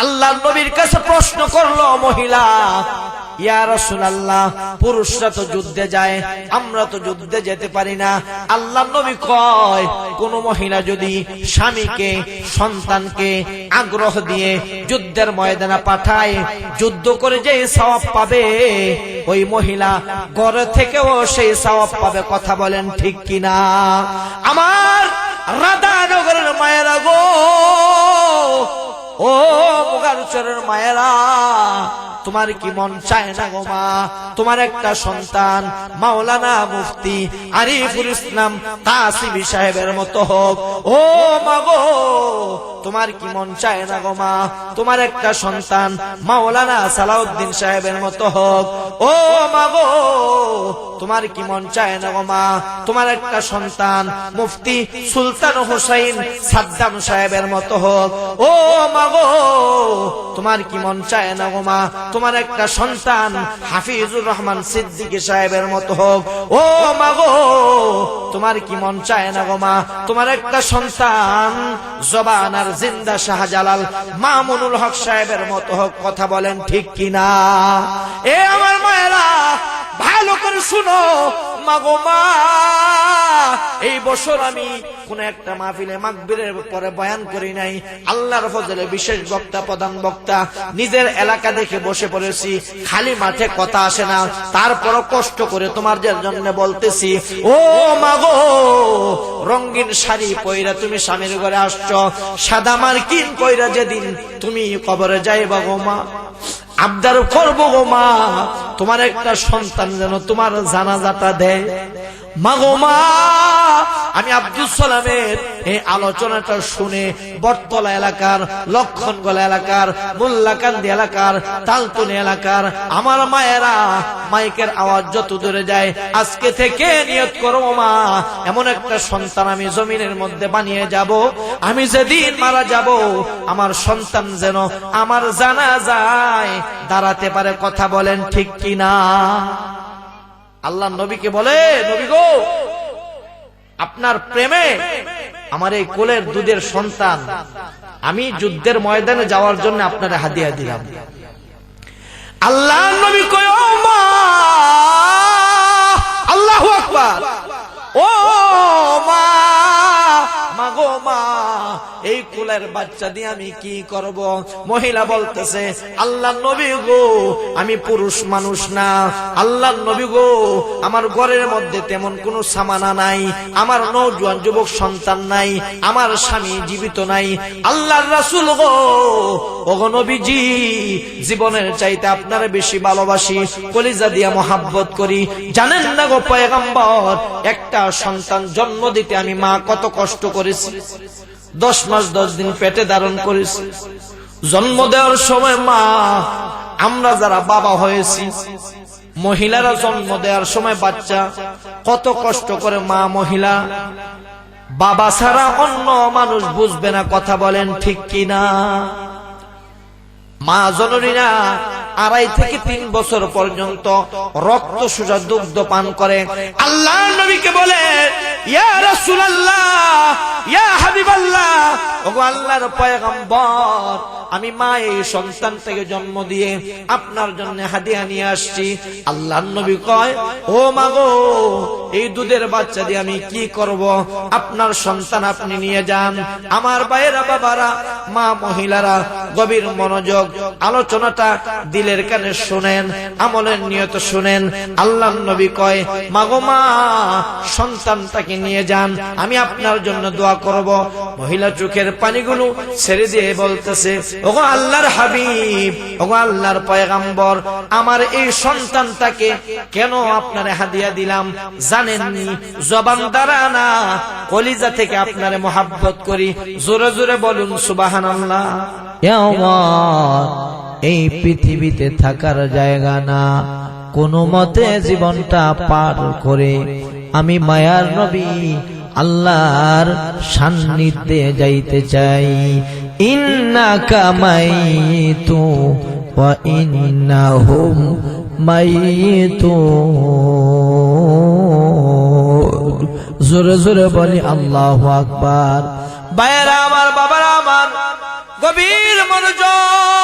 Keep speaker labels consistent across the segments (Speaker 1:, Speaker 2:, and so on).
Speaker 1: আল্লাহর নবীর কাছে প্রশ্ন করলো মহিলা, ইয়া রাসূলুল্লাহ, পুরুষরা তো যুদ্ধে যায়, আমরা তো যুদ্ধে যেতে পারি না। আল্লাহর নবী কয়, কোন মহিলা যদি স্বামীকে সন্তানকে আগ্রহ দিয়ে যুদ্ধের ময়দানে পাঠায়, যুদ্ধ করে যে সওয়াব পাবে, ওই মহিলা ঘরে থেকেও সেই সওয়াব পাবে। কথা বলেন ঠিক কিনা? আমার রাধানগরের মায়েরা গো, ও মুগারচরের মায়েরা, তোমার কি মন চায় না গো মা, তোমার একটা সন্তান মাওলানা মুফতি আরিফুল ইসলাম তাসিবি সাহেবের মতো হোক? ও মা গো, তোমার কি মন চায় না গো মা, তোমার একটা সন্তান মাওলানা সালাউদ্দিন সাহেবের মতো হোক? ও মা গো, তোমার কি মন চায় না গো মা, তোমার একটা সন্তান মুফতি সুলতান হোসেন সাদ্দাম সাহেবের মতো হোক? ও মা গো, তোমার কি মন চায় না গো মা, তোমার একটা সন্তান হাফিজুর রহমান সিদ্দিকী সাহেবের মতো হোক? ও মা গো, তোমার কি মন চায় না গো মা, তোমার একটা সন্তান জবানার জিন্দা শাহজালাল মামুনুল হক সাহেবের মতো হোক? কথা বলেন ঠিক কিনা? এ আমার মায়েরা, ভালো করে শুনো মা গো মা, এই বছর আমি কোন একটা মাহফিলে মাগবিরের পরে বয়ান করি নাই। আল্লাহর ফজলে বিশেষ বক্তা, প্রধান বক্তা, নিজের এলাকা দেখে বসে পড়েছি, খালি মাঠে কথা আসে না, তারপরও কষ্ট করে তোমাদের জন্য বলতেছি। ও মা গো, রঙিন শাড়ি পয়রা তুমি স্বামীর ঘরে আসছো, সাদা মার্কিন পয়রা যেদিন তুমি কবরে যাইবা গো মা, আবদার করবো গো মা, তোমার একটা সন্তান যেন তোমার জানাজাটা দেয়। মা গো মা, আমি আব্দুল সালামের এই আলোচনাটা শুনে বটতলা এলাকার, লক্ষণগোলা এলাকার, মোল্লাকান্দি এলাকার, তালতনি এলাকার আমার মায়েরা, মাইকের আওয়াজ যত দূরে যায়, আজকে থেকে নিয়ত করো মা, এমন একটা সন্তান আমি জমিনের মধ্যে বানিয়ে যাব, আমি যেদিন মারা যাব আমার সন্তান যেন আমার জানাজায় দাঁড়াতে পারে। কথা বলেন ঠিক কিনা? আল্লাহ নবীকে বলে, নবী গো, আপনার প্রেমে আমার এই কোলের দুধের সন্তান আমি যুদ্ধের ময়দানে যাওয়ার জন্য আপনার হাদিয়া দিলাম। আল্লাহ নবী কয়, ও মা, আল্লাহু আকবার, ও মা, মা গো মা, এই কুলের বাচ্চা দিয়ে আমি কি করব? মহিলা বলতেছে, আল্লাহ নবী গো, আমি পুরুষ মানুষ না, আল্লাহ নবী গো, আমার ঘরের মধ্যে তেমন কোনো সামানা নাই, আমার নওজোয়ান যুবক সন্তান নাই, আমার স্বামী জীবিত নাই, আল্লাহর রাসূল গো, ওগো নবীজি, জীবনের চাইতে আপনারে বেশি ভালোবাসি, কলিজা দিয়া মোহাব্বত করি। জানেন না গো পয়গম্বর, একটা সন্তান জন্ম দিতে আমি মা কত কষ্ট করেছি, 10 মাস 10 দিন পেটে ধারণ করেছি। জন্ম দেওয়ার সময় মা, আমরা যারা বাবা হয়েছি, মহিলারা জন্ম দেওয়ার সময় বাচ্চা কত কষ্ট করে মা মহিলা, বাবা ছাড়া অন্য মানুষ বুঝবে না। কথা বলেন ঠিক কিনা? মা জননীরা 2.5 থেকে 3 বছর পর্যন্ত রক্ত সুজা দুগ্ধ পান করে। আল্লাহ নবীকে বলে, ইয়া রাসূলুল্লাহ, ইয়া হাবিবাল্লাহ, ওগো আল্লাহর পয়গম্বর, আমি মা এই সন্তান থেকে জন্ম দিয়ে আপনার জন্য হাদিয়া নিয়ে আসছি। আল্লাহর নবী কয়, ও মা গো, এই দুধের বাচ্চা দিয়ে আমি কি করব? আপনার সন্তান আপনি নিয়ে যান। আমার ভাইয়েরা, বাবারা, মা মহিলারা, গভীর মনোযোগ, আলোচনাটা দিলের কানে শুনেন, আমলের নিয়ত শুনেন। আল্লাহর নবী কয়, মা গো মা, সন্তানটাকে নিয়ে যান, আমি আপনার জন্য দোয়া করব। মহিলা চোখের পানিগুলো ছেড়ে দিয়ে বলতেছে, ওগো আল্লাহর হাবিব, ওগো আল্লাহর পয়গম্বর, আমার এই সন্তানটাকে কেন আপনারে হাদিয়া দিলাম জানেননি? জবান দ্বারা না, কলিজা থেকে আপনারে মোহাব্বত করি। জোরে জোরে বলুন সুবহানাল্লাহ।
Speaker 2: এই পৃথিবীতে থাকার জায়গা না, কোনো মতে জীবনটা পার করে আমি মায়ার নবী আল্লাহর সান্নিধ্যে যাইতে চাই। ইন্নাকা মাইতু ওয়া ইন্নাহুম মাইতুন। জোরে জোরে বলি আল্লাহু আকবার।
Speaker 1: ভাইয়েরা আমার, বাবারা আমার, গভীর মনোযোগ,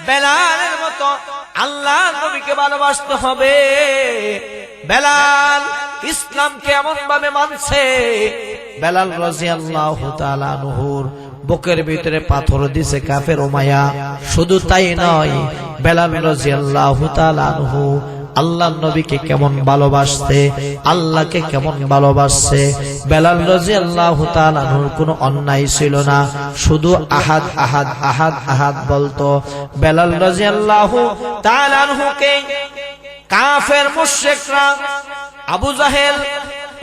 Speaker 1: বেলালের মতো আল্লাহ নবীকে ভালোবাসতে হবে। বেলাল ইসলামকে এমন ভাবে মানছে, বেলাল রাদিয়াল্লাহু তাআলা আনহুর বুকের ভিতরে পাথর দিছে কাফের উমাইয়া। শুধু তাই নয়, বেলাল রাদিয়াল্লাহু তাআলা আনহু আল্লাহ নবীকে কেমন ভালোবাসতে, আল্লাহকে কেমন ভালোবাসছে। বেলাল রাদিয়াল্লাহু তাআলা আনহুর কোনো অন্যায় ছিল না, শুধু আহাদ আহাদ আহাদ আহাদ বলতো। বেলাল রাদিয়াল্লাহু তাআলা আনহুকে কাফের মুশরিকরা আবু জাহেল,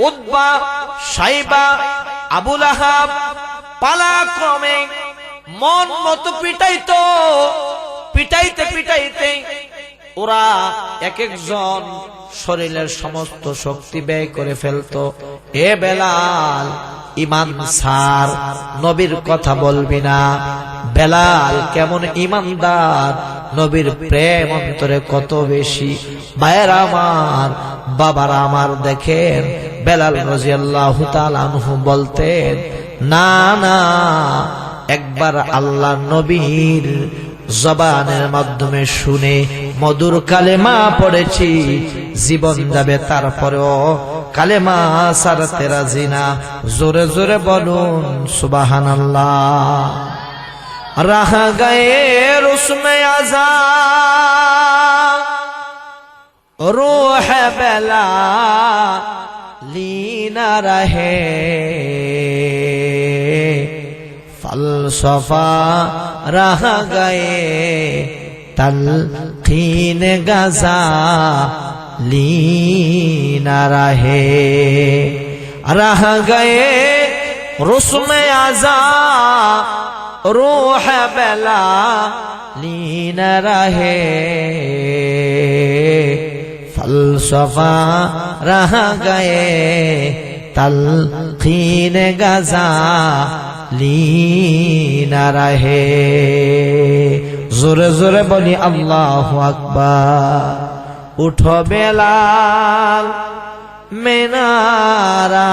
Speaker 1: উতবা, শাইবা, আবু লাহাব পালাক্রমে মন মতো পিটাইতো। পিটাইতে পিটাইতে ওরা এক একজন শরীরের সমস্ত শক্তি ব্যয় করে ফেলতো। এ বেলাল, ইমান ছাড়, নবীর কথা বলবি না। বেলাল কেমন ইমানদার, নবীর প্রেম অন্তরে কত বেশি। ভাইয়েরা আমার, বাবারা আমার, দেখেন বেলাল রাদিয়াল্লাহু তাআলা আনহু বলতেন, না না, একবার আল্লাহ নবীর জবানের মাধ্যমে শুনে মধুর কালেমা পড়েছি, জীবন যাবে তারপরেও কালেমা ছাড়তে রাজি না। জোরে জোরে বলুন সুবহানাল্লাহ। রাহা গায়ে রুসমে আজা रूह बेला लीना रहे, फलसफा रह गए तलखीन गजा लीना रहे। रह गए रुस्म आजा रूह बेला लीना रहे, फलसफा रह गए तलखीन गजा लीना रहे। जोरे जोरे बोली अल्लाहु अकबर। उठो बेलाल মিনারাতে,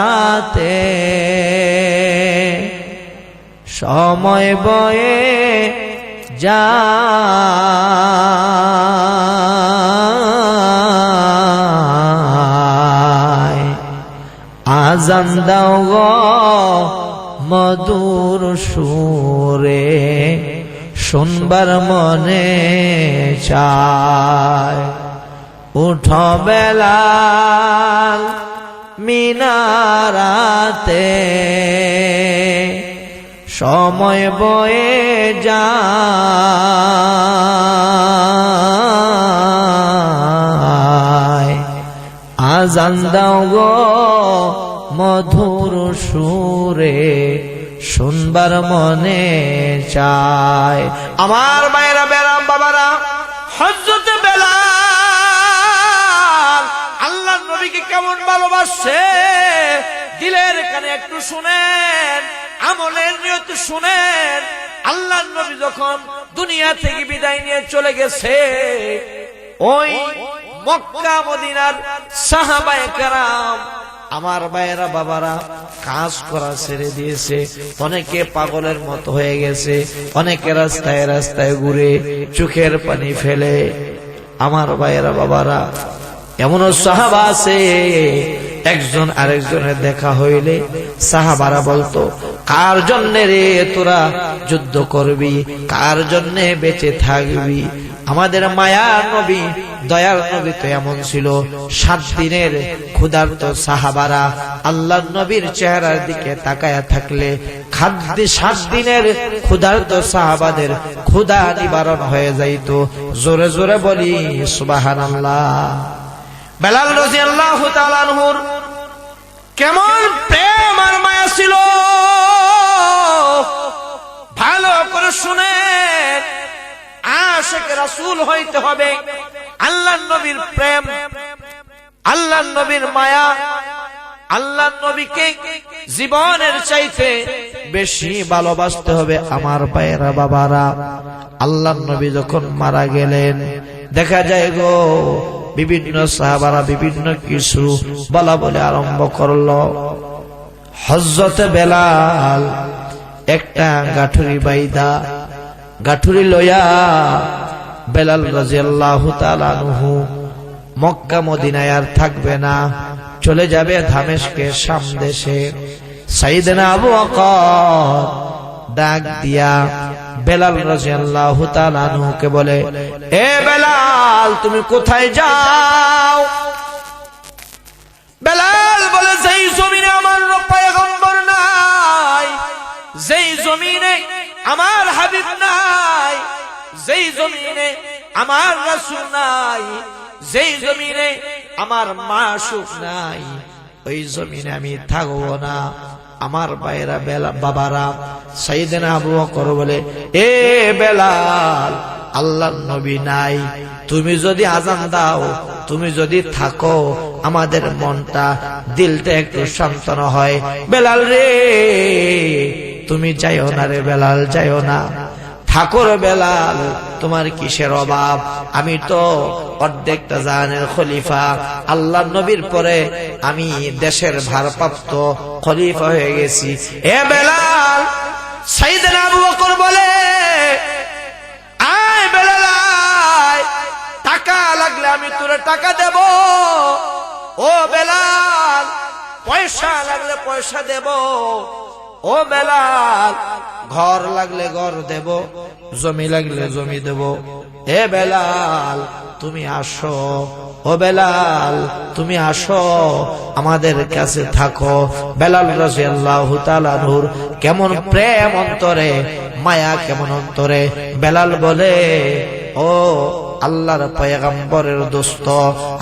Speaker 1: সময় বয়ে যায়, আজান দাও গো মধুর সুরে, শুনবার মনে চায়। উঠো বেলাল মিনারাতে, সময় বয়ে যায়, আজান দাও গো মধুর সুরে, শুনবার মনে চায়। আমার মায়েরা, বেরাম বাবারা, হযরত বেলাল আল্লাহর নবীকে কেমন ভালোবাসে দিলের কানে একটু শুনেন, আমলের নিয়ত শুনেন। আল্লাহর নবী যখন দুনিয়া থেকে বিদায় নিয়ে চলে গেছে, ওই মক্কা মদিনার সাহাবায়ে কেরাম, আমার ভাইয়েরা বাবারা, কাজ করা ছেড়ে দিয়েছে। অনেকে পাগলের মতো হয়ে গেছে, অনেকে রাস্তায় রাস্তায় ঘুরে চোখের পানি ফেলে। আমার ভাইয়েরা বাবারা, এমনও সাহাবা আছে, একজন আরেকজনের দেখা হইলে সাহাবারা বলতো, কার জন্যে রে তোরা যুদ্ধ করবি, কার জন্যে বেঁচে থাকবি? আমাদের মায়ার নবী, দয়ার নবী তো এমন ছিল, 7 দিনের ক্ষুধার্ত সাহাবারা আল্লাহর নবীর চেহারার দিকে তাকায়া থাকলে 7 দিনের ক্ষুধার্ত সাহাবাদের ক্ষুধা নিবারণ হয়ে যাইত। জোরে জোরে বলি সুবহানাল্লাহ। বেলাল রাদিয়াল্লাহু তাআলা আনহুর কেমন প্রেম আর মায়া ছিল, ভালো করে শুনেন। আশিক রাসূল হইতে হবে, আল্লাহর নবীর প্রেম, আল্লাহর নবীর মায়া, আল্লাহর নবীকে জীবনের চাইতে বেশি ভালোবাসতে হবে। আমার ভাইয়েরা বাবারা, আল্লাহর নবী যখন মারা গেলেন, দেখা যায় গো বিভিন্ন সাহাবারা বিভিন্ন কিছু বলা বলে আরম্ভ করলো। হযরত বেলাল একটা গাঠুরি বাইদা, গাঠুরি লইয়া
Speaker 2: বেলাল রাদিয়াল্লাহু তাআলা আনহু মক্কা মদিনায় আর থাকবে না, চলে যাবে দামেস্কের শাম দেশে। সাইয়েদনা আবু বকর ডাক দিয়া বেলাল রাদিয়াল্লাহু তাআলা আনহুকে বলে, এ বেলাল তুমি কোথায় যাও? বেলাল বলে, যেই জমিনে আমার পয়গম্বর নাই, যেই জমিনে আমার হাবিব নাই, যেই জমিনে আমার রাসূল নাই, যেই জমিনে আমার মাশুক নাই, ওই জমিনে আমি থাকবো না। আমার ভাইরা বাবারা, সাইয়েদনা আবু বকর বলে, এ বেলাল আল্লাহর নবী নাই, তুমি যদি আজান দাও, তুমি যদি থাকো, আমাদের মনটা দিলটা একটু সান্ত্বনা হয়। বেলাল রে তুমি যাইও না রে বেলাল, যাইও না, ঠাকুর বেলাল, তোমার কিসের অভাব? আমি তো অর্ধেকটা জাহানের খলিফা, আল্লাহ নবীর পরে আমি দেশের ভারপ্রাপ্ত খলিফা হয়ে গেছি। এ বেলাল, সাইয়েদনা আবু বকর বলে, আয় বেলাল আয়, টাকা লাগলে আমি তোরে টাকা দেব। ও বেলাল, পয়সা লাগলে পয়সা দেব। ও বেলাল, ঘর লাগলে ঘর দেব, জমি লাগলে জমি দেব। এ বেলাল তুমি আসো, ও বেলাল তুমি আসো, আমাদের কাছে থাকো। বেলাল রাদিয়াল্লাহু তাআলা নূর কেমন প্রেম অন্তরে, মায়া কেমন অন্তরে। বেলাল বলে, ও আল্লাহর পয়গম্বরের দোস্ত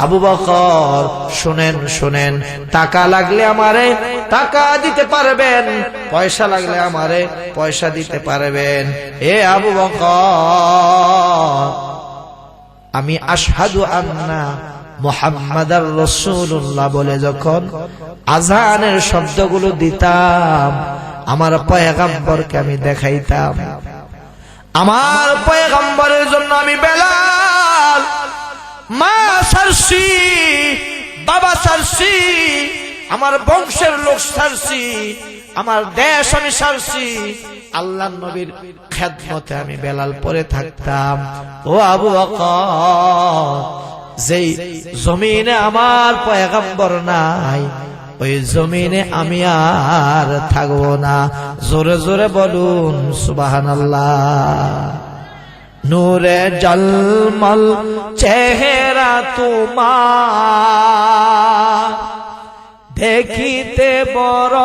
Speaker 2: আবু বকর, শুনেন শুনেন, টাকা লাগলে আমারে টাকা দিতে পারবেন, পয়সা লাগলে আমারে পয়সা দিতে পারবেন। এ আবু বকর, আমি আশহাদু আন্না মুহাম্মাদার রাসূলুল্লাহ বলে যখন আযানের শব্দগুলো দিতাম, আমার পয়গম্বরকে আমি দেখাইতাম। আমার পয়গম্বরের জন্য আমি বেলাল মা সারছি, বাবা সারছি, আমার বংশের লোক সারছি, আমার দেশ আমি সারছি, আল্লাহর নবীর খেদমতে আমি বেলাল পরে থাকতাম। ও আবু বকর, যেই জমিনে আমার পয়গম্বর নাই, ওই জমিনে আমি আর থাকবো না। জোরে জোরে বলুন সুবহানাল্লাহ। নূরে জলমল চেহারা তোমার, দেখিতে বড়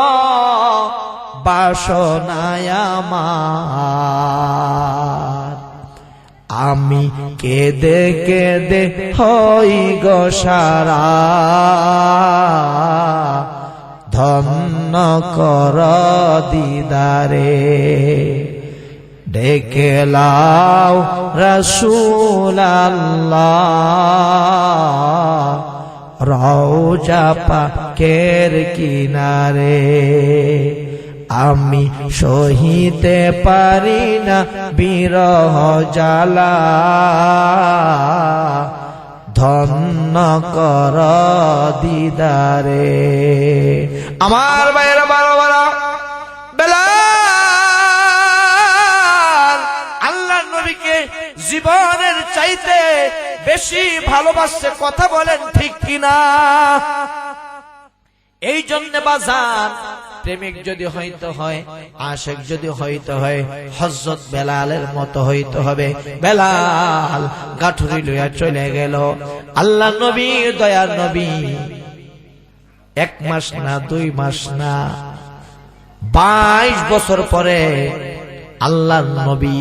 Speaker 2: বাসনায় আমার, আমি কেঁদে কেঁদে হই গো সারা, ধন্য কর দিদারে। ডেকে লাও রাসূল আল্লাহ, রওজা পাকের কিনারে। আমি সহিতে পারি না বিরহ জ্বালা, ধন্য কর দিদারে। আমার বাইরা বারো বারা বেলাল আল্লাহর নবীকে জীবনের চাইতে বেশি ভালোবাসছে, কথা বলেন ঠিক কিনা? এই জন্য বাজান, প্রেমিক যদি হইতে হয়, আশিক যদি হইতে হয়, হযরত বেলালের মতো হইতে হবে। বেলাল গাঠুরি লইয়া চলে গেল। আল্লাহ নবী, দয়ার নবী, 1 মাস না 2 মাস না 22 বছর পরে আল্লাহর নবী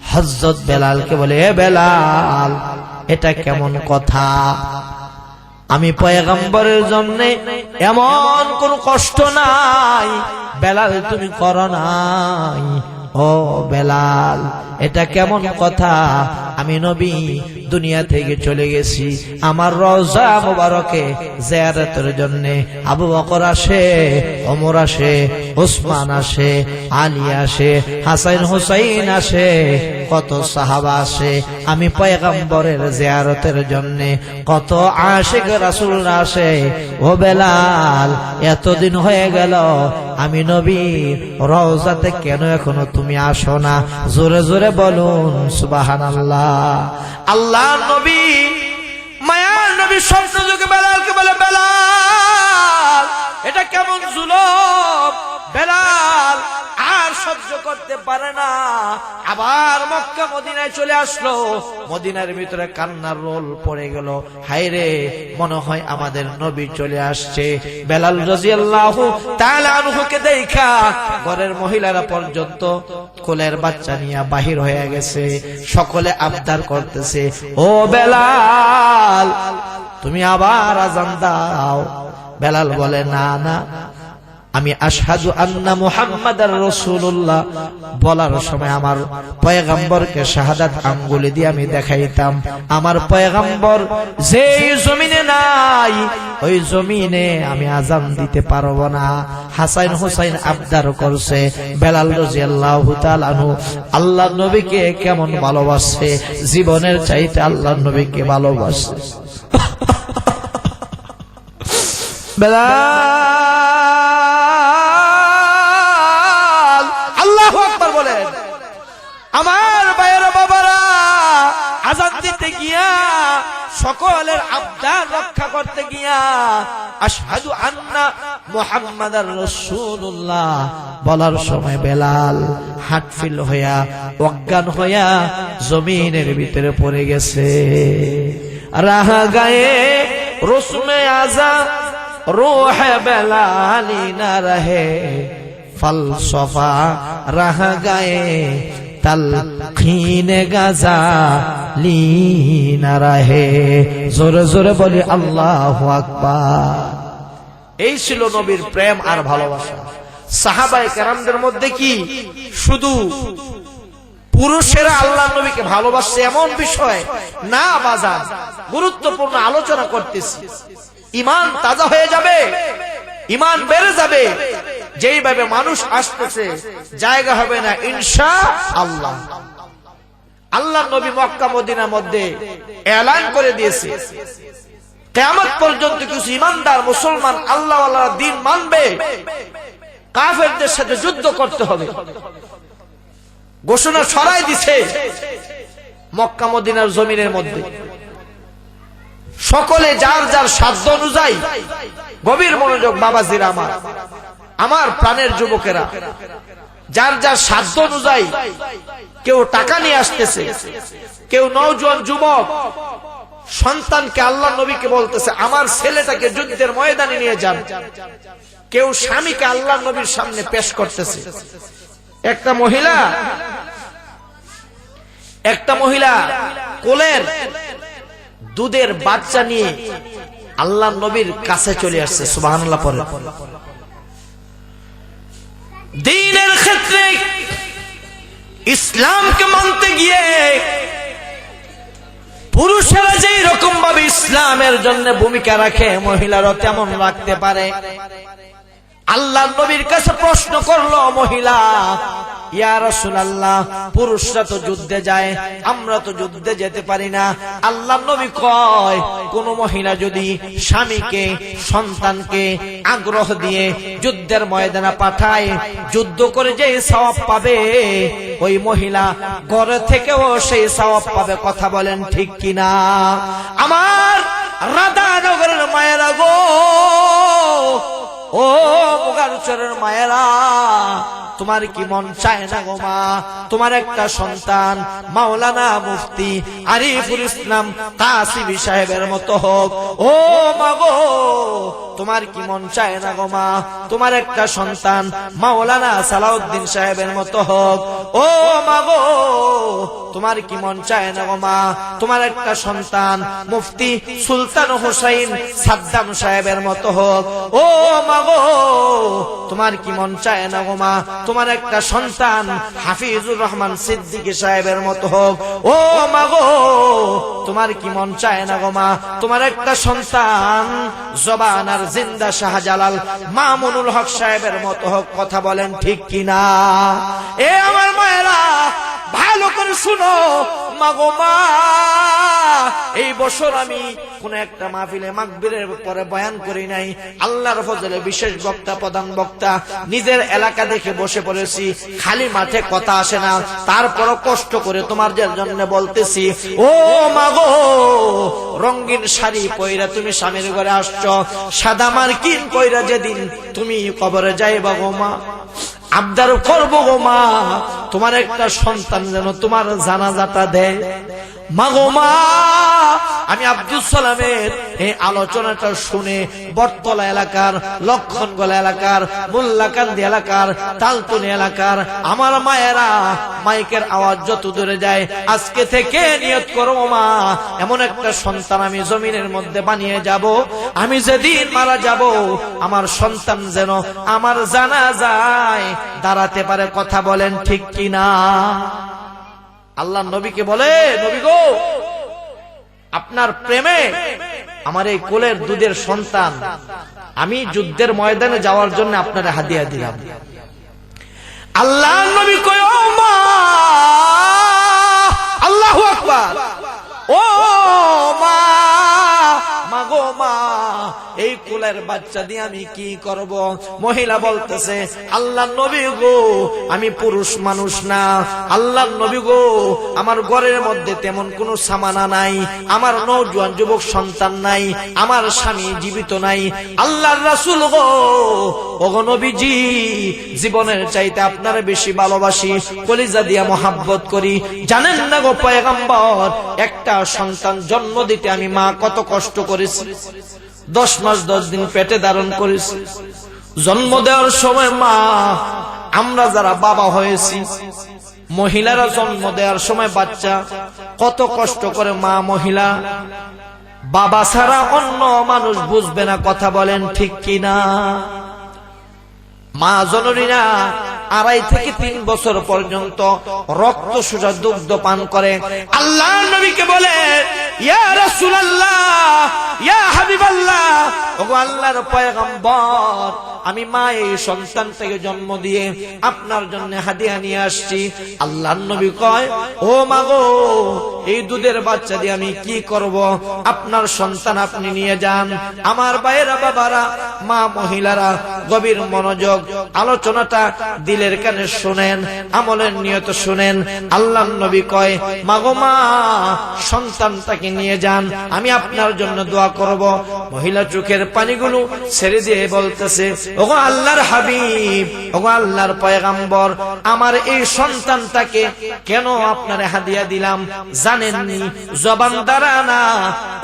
Speaker 2: হযরত বেলালকে বলে, এ বেলাল, এটা কেমন কথা? আমি পয়গম্বরের জন্য এমন কোন কষ্ট নাই, বেলাল তুমি করো নাই। ও বেলাল, এটা কেমন কথা? আমি নবী দুনিয়া থেকে চলে গেছি, আমার রওজা মোবারকে জিয়ারতের জন্য আবু বকর আসে, ওমর আসে, ওসমান আসে, আলী আসে, হাসান হুসাইন আসে, কত সাহাবা আসে। আমি পয়গম্বরের জিয়ারতের জন্য কত আশিক রাসূল আসে। ও বেলাল, এতদিন হয়ে গেল, আমি নবী রওজাতে কেন এখনো তুমি আসো না? জোরে জোরে বলুন সুবহানাল্লাহ।
Speaker 1: আল্লাহ নবী মায়ার নবী স্বপ্ন যুগে বেলালকে বলে, বেলাল এটা কেমন জুলুম। বেলাল আর সহ্য করতে পারে না, আবার মক্কা মদিনায় চলে আসলো। মদিনার ভিতরে কান্নার রোল পড়ে গেল, হায় রে মনে হয় আমাদের নবী চলে আসছে। বেলাল রাদিয়াল্লাহু তাআলা আনহুকে দেখা ঘরের মহিলারা পর্যন্ত কোলের বাচ্চা নিয়ে বাহির হয়ে গেছে। সকলে আবদার করতেছে, ও বেলাল তুমি আবার আযান দাও। বেলাল বলে, না না, আমি আশহাদু আন্না মুহাম্মাদার রাসূলুল্লাহ বলার সময় আমার পয়গম্বরকে শাহাদাত আঙ্গুলি দিয়ে আমি দেখাইতাম। আমার পয়গম্বর যে জমিনে নাই ওই জমিনে আমি আযান দিতে পারবো না। হাসান হুসাইন আবদার করছে। বেলাল রাদিয়াল্লাহু তাআলা আনহু আল্লাহর নবীকে কেমন ভালোবাসে, জীবনের চাইতে আল্লাহর নবীকে ভালোবাসে। বেলাল আল্লাহু আকবার বলেন। আমার ভাইয়েরা বাবারা, আযান দিতে গিয়া সকলের আবদার রক্ষা করতে গিয়া আশহাদু আন্না মুহাম্মাদার রাসূলুল্লাহ বলার সময় বেলাল হাটফিল হইয়া অজ্ঞান হইয়া জমিনের ভিতরে পড়ে গেছে। রাহা গায়ে রসমে আযা रूह बेलाली न रहे, फलसफा रह गए तलखीन गजाली न रहे। जोरे जोरे बोली अल्लाहु আকবার। এই ছিল নবীর প্রেম আর ভালোবাসা। সাহাবায়ে কেরামদের মধ্যে কি শুধু পুরুষেরা আল্লাহর নবীকে ভালোবাসে এমন বিষয় না বাজার, গুরুত্বপূর্ণ আলোচনা করতেছি। ইমান তাজা হয়ে যাবে, ইমান বেড়ে যাবে। যেইভাবে মানুষ আসতেছে জায়গা হবে না ইনশাআল্লাহ। আল্লাহর নবী মক্কা মদিনার মধ্যে এলান করে দিয়েছে, কিয়ামত পর্যন্ত কিছু ইমানদার মুসলমান আল্লাহওয়ালারা দ্বীন মানবে, কাফেরদের সাথে যুদ্ধ করতে হবে। ঘোষণা ছড়াই দিছে মক্কা মদিনার জমিনের মধ্যে। সকলে যার যার সাধ্য অনুযায়ী, গভীর মনোযোগ বাবাজিরা আমার, আমার প্রাণের যুবকেরা, যার যার সাধ্য অনুযায়ী কেউ টাকা নিয়ে আসতেছে, কেউ নওজোয়ান যুবক সন্তানকে আল্লাহর নবীকে বলতেছে আমার ছেলেটাকে যুদ্ধের ময়দানে নিয়ে যান। কেউ স্বামীকে আল্লাহর নবীর সামনে পেশ করতেছে। একটা মহিলা কোলের দুধের বাচ্চা নিয়ে আল্লাহর নবীর কাছে চলে আসছে। সুবহানাল্লাহ পড়ে। দ্বীনের ক্ষেত্রে ইসলামকে মানতে গিয়ে পুরুষেরা যেই রকম ভাবে ইসলামের জন্য ভূমিকা রাখে, মহিলারাও তেমন রাখতে পারে। আল্লাহর নবীর কাছে প্রশ্ন করলো মহিলা, ইয়া রাসূলুল্লাহ পুরুষরা তো যুদ্ধে যায়, আমরা তো যুদ্ধে যেতে পারি না। আল্লাহর নবী কয় কোন মহিলা যদি স্বামীকে সন্তানকে আগ্রহ দিয়ে যুদ্ধের ময়দানে পাঠায়, যুদ্ধ করে যে সওয়াব পাবে ওই মহিলা ঘরে থেকেও সেই সওয়াব পাবে। কথা বলেন ঠিক কিনা? আমার রাধানগরের মায়েরা গো, ও মুগারচরের মায়েরা, তোমার কি মন চায় না গো মা তোমার একটা সন্তান মাওলানা মুফতি আরিফুল ইসলাম কাসিমি সাহেবের মতো হোক? ও মা গো তোমার কি মন চায় না গো মা তোমার একটা সন্তান মাওলানা সালাউদ্দিন সাহেবের মতো হোক? ও মা গো তোমার কি মন চায় না গো মা তোমার একটা সন্তান মুফতি সুলতান হোসেন সাদ্দাম সাহেবের মতো হোক? ও মা গো তোমার কি মন চায় না গো মা তোমার একটা সন্তান হাফিজুর রহমান সিদ্দিকী সাহেবের মতো হোক? ও মা গো তোমার কি মন চায় না গো মা তোমার একটা সন্তান জবানার জিন্দা শাহজালাল মামুনুল হক সাহেবের মতো হোক? কথা বলেন ঠিক কিনা? এ আমার মায়েরা, ভালো ভালো করে শুনো মাগো মা, এই বছর আমি কোন একটা মাহফিলে মাগরিবের পরে বয়ান করি নাই। আল্লাহর ফজলে বিশেষ বক্তা, প্রধান বক্তা, নিজের এলাকা দেখে বসে পড়েছি, খালি মাঠে কথা আসে না, তারপরও কষ্ট করে তোমার জন্য বলতেছি। ও মাগো, রঙিন শাড়ি পয়রা তুমি স্বামীর ঘরে আসছো, সাদা মার্কিন পয়রা যেদিন তুমি কবরে যাইবা গো মা, আবদার করবো গো মা, তোমার একটা সন্তান যেন তোমার জানাজাটা দেয়। মাগো মা, আমি আব্দুল সালামের এই আলোচনাটা শুনে বটতলা এলাকার, লক্ষণগোলা এলাকার, মোল্লাকান্দি এলাকার, তালতনি এলাকার আমার মায়েরা মাইকের আওয়াজ যত দূরে যায়, আজকে থেকে নিয়ত করো মা, এমন একটা সন্তান আমি জমিনের মধ্যে বানিয়ে যাব, আমি যেদিন মারা যাব আমার সন্তান যেন আমার জানাজায় দাঁড়াতে পারে। কথা বলেন ঠিক কিনা? আল্লাহ নবীকে বলে, নবী গো, আপনার প্রেমে আমার এই কোলের দুধের সন্তান আমি যুদ্ধের ময়দানে যাওয়ার জন্য আপনার হাদিয়া দিলাম। আল্লাহ নবী কয়, ও মা, আল্লাহু আকবার, ও মা, মাগো মা, এই কোলের বাচ্চা দিয়ে আমি কি করব? মহিলা বলতেছে, আল্লাহ নবী গো, আমি পুরুষ মানুষ না, আল্লাহ নবী গো, আমার ঘরের মধ্যে তেমন কোনো সামানা নাই, আমার নওজোয়ান যুবক সন্তান নাই, আমার স্বামী জীবিত নাই, আল্লাহর রাসূল গো, ওগো নবীজি, জীবনের চাইতে আপনারা বেশি ভালোবাসি, কলিজা দিয়া মোহাব্বত করি। জানেন না গো পয়গম্বর, একটা সন্তান জন্ম দিতে আমি মা কত কষ্ট করেছি, 10 মাস 10 দিন পেটে ধারণ করেছি। জন্ম দেওয়ার সময় মা, আমরা যারা বাবা হয়েছি, মহিলারা জন্ম দেওয়ার সময় বাচ্চা কত কষ্ট করে মা মহিলা, বাবা ছাড়া অন্য মানুষ বুঝবে না। কথা বলেন ঠিক কিনা? মা জননীরা 2.5 থেকে 3 বছর পর্যন্ত রক্ত সোজা দুগ্ধ পান করে। আল্লাহ নবীকে বলে, ইয়া রাসূলুল্লাহ, ইয়া হাবিবাল্লাহ, ওগো আল্লাহর পয়গম্বর, আমি মা এই সন্তানটাকে জন্ম দিয়ে আপনার জন্য হাদিয়া নিয়ে আসছি। আল্লাহর নবী কয়, ও মাগো, এই দুধের বাচ্চা দিয়ে আমি কি করব? আপনার সন্তান আপনি নিয়ে যান। আমার ভাইয়েরা, বাবারা, মা মহিলারা, গভীর মনোযোগ আলোচনাটা দিলের কানে শুনেন, আমলের নিয়ত শুনেন। আল্লাহর নবী কয়, মাগো মা, সন্তানটাকে নিয়ে যান, আমি আপনার জন্য দোয়া করব। মহিলা চোখের পানিগুলো ছেড়ে দিয়ে বলতেছে, ওগো আল্লাহর হাবিব, ওগো আল্লাহর পয়গম্বর, আমার এই সন্তানটাকে কেন আপনারে হাদিয়া দিলাম জানেননি? জবান দ্বারা না,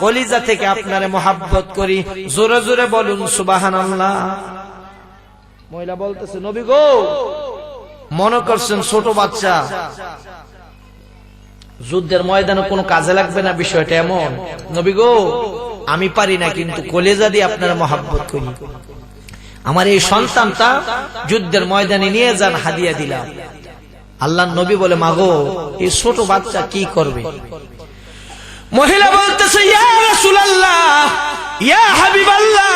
Speaker 1: কলিজা থেকে আপনারে মোহাব্বত করি। জোরে জোরে বলুন সুবহানাল্লাহ। মহিলা বলতেছে, নবী গো, মনে করছেন ছোট বাচ্চা যুদ্ধের ময়দানে কোনো কাজে লাগবে না, বিষয়টা এমন? নবী গো, আমি পারি না, কিন্তু কলিজা দিয়ে আপনারা মোহাব্বত করি। আমার এই সন্তানটা যুদ্ধের ময়দানে নিয়ে যান, হাদিয়া দিলাম। আল্লাহর নবী বলে, মাগো, এই ছোট বাচ্চা কি করবে? মহিলা বলতেছে, ইয়া রাসূলুল্লাহ, ইয়া হাবিবাল্লাহ,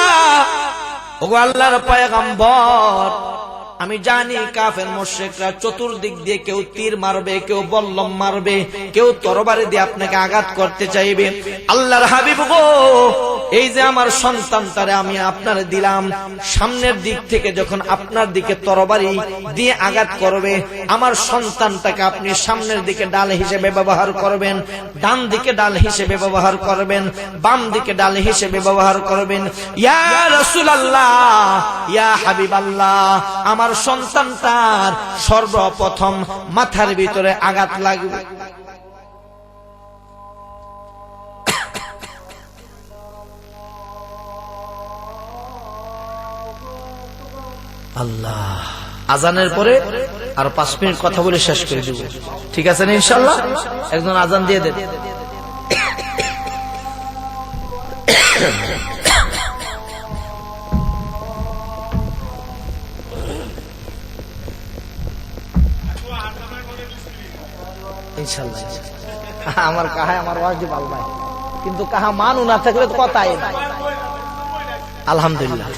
Speaker 1: ওগো আল্লাহর পয়গম্বর, আমি জানি কাফের মুশরিকরা চতুর্দিক দিয়ে কেউ তীর মারবে, কেউ বল্লম মারবে, কেউ তরবারি দিয়ে আপনাকে আঘাত করতে চাইবে। আল্লাহর হাবিব গো, এই যে আমার সন্তানটারে আমি আপনারে দিলাম, সামনের দিক থেকে যখন আপনার দিকে তরবারি দিয়ে আঘাত করবে, আমার সন্তানটাকে আপনি সামনের দিকে ডাল হিসেবে ব্যবহার করবেন, ডান দিকে ডাল হিসেবে ব্যবহার করবেন, বাম দিকে ডাল হিসেবে ব্যবহার করবেন। ইয়া রাসূলুল্লাহ, ইয়া হাবিবাল্লাহ, আমার সন্তানটার সর্বপ্রথম মাথার ভিতরে আঘাত লাগবে। আল্লাহ, আজানের পরে আর 5 মিনিট কথা বলে শেষ করে দেব, ঠিক আছে না ইনশাআল্লাহ? একজন আজান দিয়ে দেন। ইনশাআল্লাহ আমার কাহা, আমার ওয়াজ ভালো নাই, কিন্তু কাহা মানু না থাকলে তো কথাই না। আলহামদুলিল্লাহ।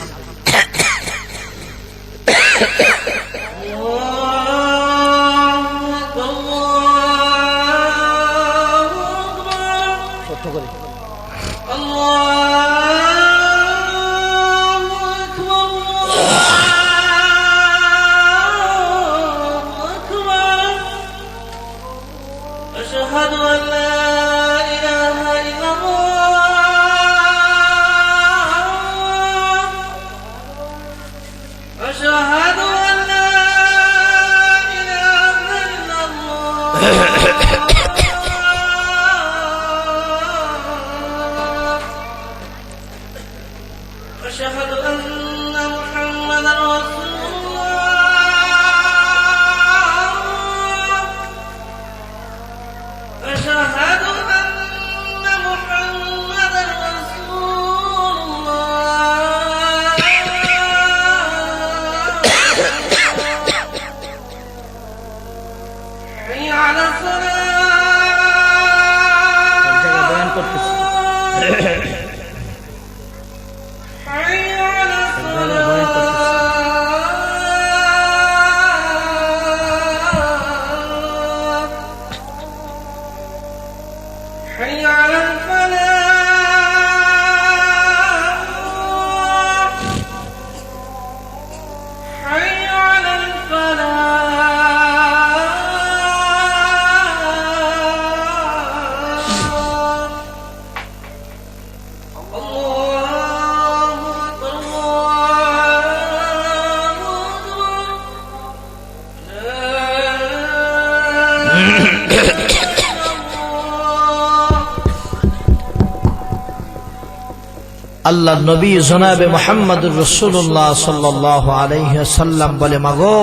Speaker 2: আল্লাহ নবী জনাবে মুহাম্মদুর রাসূলুল্লাহ সাল্লাল্লাহু আলাইহি ওয়াসাল্লাম বলে, মাগো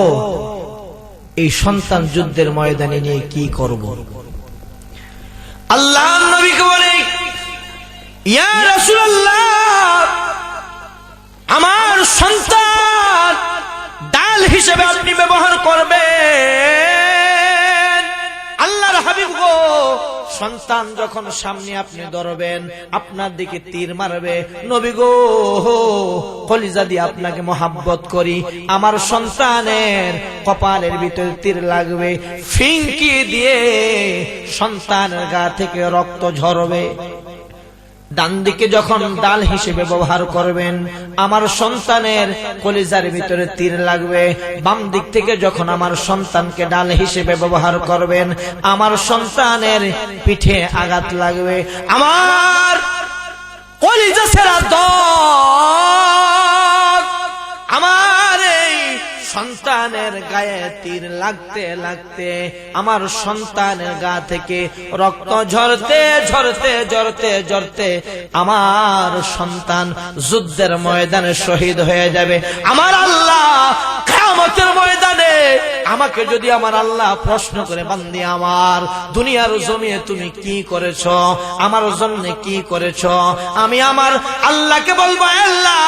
Speaker 2: এই সন্তান যুদ্ধের ময়দানে নিয়ে কি করব?
Speaker 1: আল্লাহ নবীকে বলে, ইয়া রাসূলুল্লাহ, আমার সন্তান ডাল হিসেবে আপনি ব্যবহার করবেন। আল্লাহর হাবিব গো, সন্তান যখন সামনে আপনি ধরবেন, আপনার দিকে তীর মারবে, নবী গো কলিজা দিয়ে আপনাকে মহাব্বত করি, আমার সন্তানের কপালের ভিতরে তীর লাগবে, ফিঙ্কি দিয়ে সন্তানের গা থেকে রক্ত ঝরবে। ডান দিকে যখন ডাল হিসেবে ব্যবহার করবেন, আমার সন্তানের কলিজার ভিতরে তীর লাগবে। বাম দিক থেকে যখন আমার সন্তানকে ডাল হিসেবে ব্যবহার করবেন, আমার সন্তানের পিঠে আঘাত লাগবে। আমার কলিজা ছেড়া দাগ আমার এই সন্তানের গায়ে তীর লাগতে লাগতে আমার সন্তানের গা থেকে রক্ত ঝরতে ঝরতে ঝরতে ঝরতে আমার সন্তান যুদ্ধের ময়দানে শহীদ হয়ে যাবে। আমার আল্লাহ কিয়ামতের ময়দানে আমাকে যদি আমার আল্লাহ প্রশ্ন করে, বান্দি আমার দুনিয়ার জমিনে তুমি কি করেছো, আমার জন্য কি করেছো, আমি আমার আল্লাহকে বলবো, আল্লাহ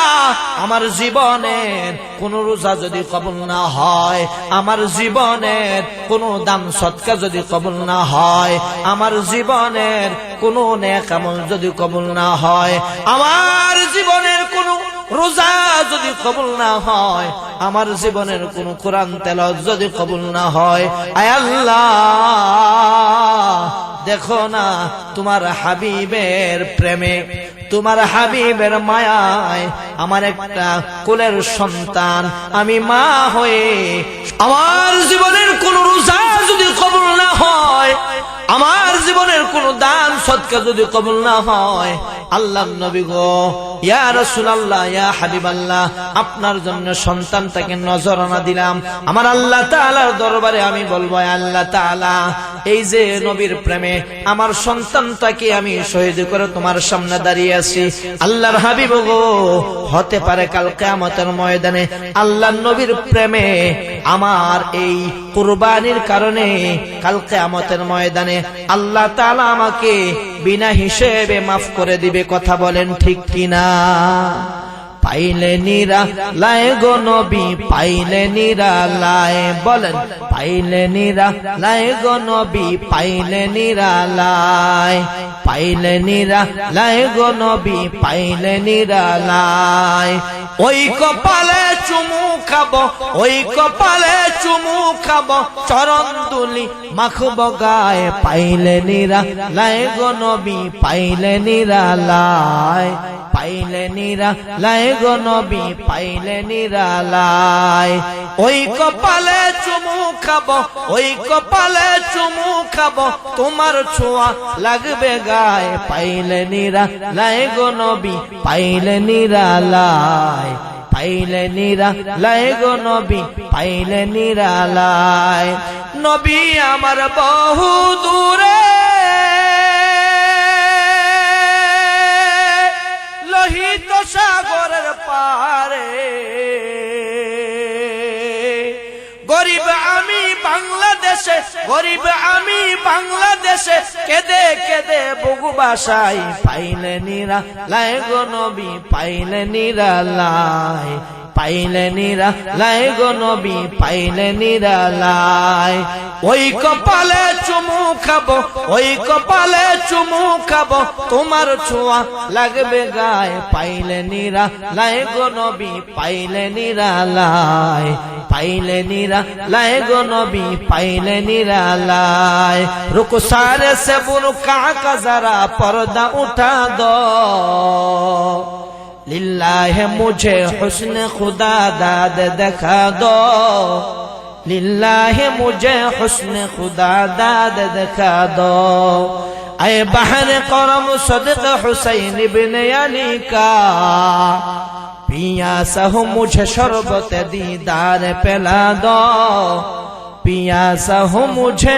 Speaker 1: আমার জীবনের কোন রোজা যদি কবুল না হয়, আমার জীবনের কোন দান সদকা যদি কবুল না হয়, আমার জীবনের কোন নেক আমল যদি কবুল না হয়, আমার জীবনের কোন রোজা যদি কবুল না হয়, আমার জীবনের কোন কোরআন তেলাওয়াত যদি কবুল না হয়, আয় আল্লাহ দেখো না তোমার হাবিবের প্রেমে, তোমার হাবিবের মায়ায় আমার একটা কোলের সন্তান, আমি মা হয়ে আমার জীবনের কোন রোজা যদি কবুল না হয়, আমার জীবনের কোন দান সদকা যদি কবুল না হয়, আল্লাহর নবী গো, ইয়া রাসূলুল্লাহ, ইয়া হাবিবাল্লাহ, আপনার জন্য সন্তানটাকে নজরানা দিলাম। আমার আল্লাহ তাআলার দরবারে আমি বলবো, আল্লাহ তাআলা এই যে নবীর প্রেমে আমার সন্তানটাকে আমি শহীদ করে তোমার সামনে দাঁড়িয়ে আছি, আল্লাহর হাবিব গো, হতে পারে কাল কিয়ামতের ময়দানে আল্লাহর নবীর প্রেমে আমার এই কুরবানির কারণে কাল কিয়ামতের ময়দানে আল্লাহ তাআলা আমাকে বিনা হিসেবে মাফ করে দিবে। কথা বলেন ঠিক কিনা? পাইলে নিরালায় গো নবী, পাইলে নিরালায়, বলেন পাইলে নিরালায় গো নবী, পাইলে নিরালায়, পাইলে নিরালায় গো নবী, পাইলে নিরালায়। ওই কপালে চুমু খাবো, ওই কপালে চুমু খাবো, চরণ দুলি মাখবো গায়ে, পাইলে নিরালায় গো নবী, পাইলে নিরালায়, পাইলে নিরালায় গো নবী, পাইলে নিরালায়। ওই কপালে চুমু খাবো, ওই কপালে চুমু খাবো, তোমার ছোঁয়া লাগবে গায়ে, পাইলে নিরালায় গো নবী, পাইলে নিরালায়, পাইলে নিরালায় গো নবী, পাইলে নিরালায়। নবী আমার বহু দূরে লোহিত সাগরের পারে, গরিব আমি বাংলাদেশে, গরিব আমি বাংলাদেশে, কেঁদে কেঁদে বুকু বাসাই, পাইলে নিরালায় গো নবী, পাইলে নিরালায়, পাইলে নিরালায় গো নবী, পাইলে নিরালায়। ওই কপালে চুমু খাবো, ওই কপালে চুমু খাবো, তোমার ছোঁয়া লাগবে গায়ে, পাইলে নিরালায় গো নবী, পাইলে নিরালায়, পাইলে নিরালায় গো নবী, পাইলে নিরালায়। রুকসারে সে বুরকা का जरा पर्दा उठा दो, लिल्लाह मुझे हुस्न खुदा दाद दिखा दो, लिल्लाह मुझे हुस्न खुदा दाद दिखा दो। ऐ बहर करम सदक हुसैन बिन अली का, पियासा हूँ मुझे शरबत दीदार पिला दो, पियासा हूँ मुझे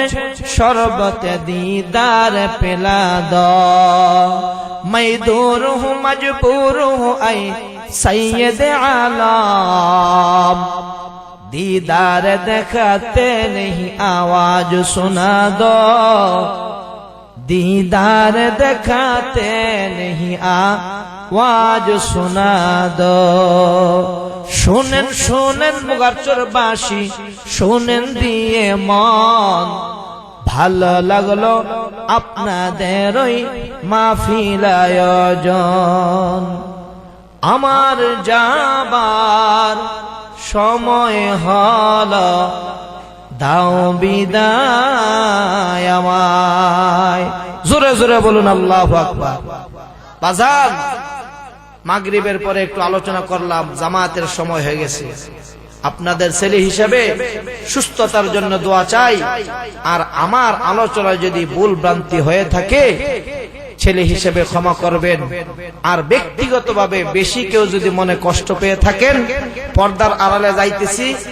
Speaker 1: शरबत दीदार पिला दो।
Speaker 2: मैं दूर हूँ मजबूर हूँ ऐ सैयद आलम दीदार दिखाते नहीं आवाज सुना दो दीदार दिखाते नहीं आवाज सुना दो শুনেন শুনেন মুগারচরবাসী শুনেন দিয়ে মন ভালো লাগলো আপনাদের ওই মাহফিল আয়োজন আমার যাবার সময় হলো দাও বিদায় আমায় জোরে জোরে বলুন আল্লাহু আকবার বাজার মাগরিবের পরে একটু আলোচনা করলাম জামাতের সময় হয়ে গেছে আপনাদের ছেলে হিসেবে সুস্থতার জন্য দোয়া চাই আর আমার আলোচনায় যদি ভুল ভ্রান্তি হয়ে থাকে ছেলে হিসেবে ক্ষমা করবেন আর ব্যক্তিগতভাবে বেশি কেউ যদি মনে কষ্ট পেয়ে থাকেন পর্দার আড়ালে যাইতেছি